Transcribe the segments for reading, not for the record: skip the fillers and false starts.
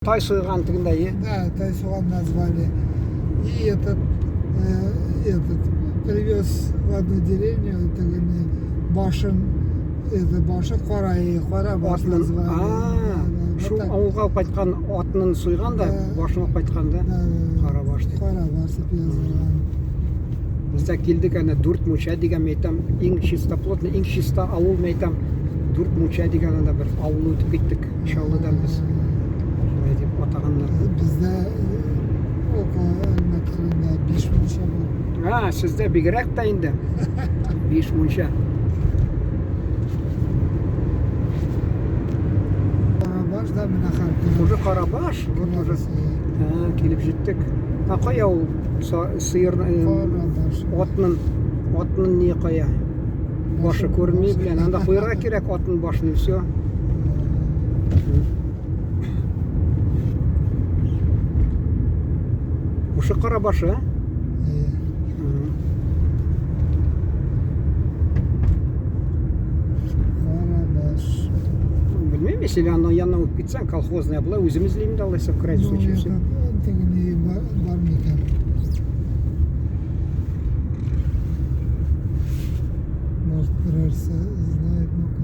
Тайсойған тігінде, е? Да, Тайсуан назвали. И этот привез в одну деревню, это Башын, это Башы Қора Баш назвали. Шу ауылға алып қайтқан атының сойған да, башын алып қайтқан да, Қарабаш деп. Қарабаш деп жазылған. Бізде келдік, әне Дүрт Муча деген метам, ең чиста плотно, ең чиста ауыл метам, Дүрт Муча деген анда бір ауыл өтіп кеттік, Шалыдан біз. Солай деп атағандар. Бізде около метрінде 5 Муча болды. Сізде бигірек та енді, 5 Муча. Қарабаш да мына Харков. Уже Қарабаш, вот уже келіп жеттік. Қоя ол сиыр отының не қоя? Башы көрінмей білен. Анда қойырға керек отының башын, все. Ушы Қарабашы, а? Қарабаш. Білмейм, если ана янынан өтіп кетсең, колхозная бұлай өзіміз деймін де алайса, в крайнем случае все. Тігіне бар мекен. Может, бірәрсі знает, ну-ка.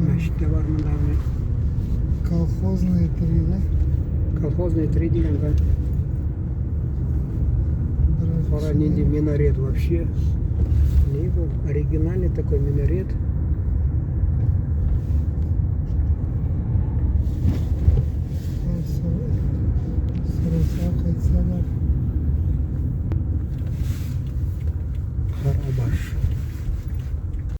Мәшітте бар мұнда. Колхозные 3, да? Колхозные 3 деген да. Қара ненде минарет вообще. Не был оригинальный такой минарет.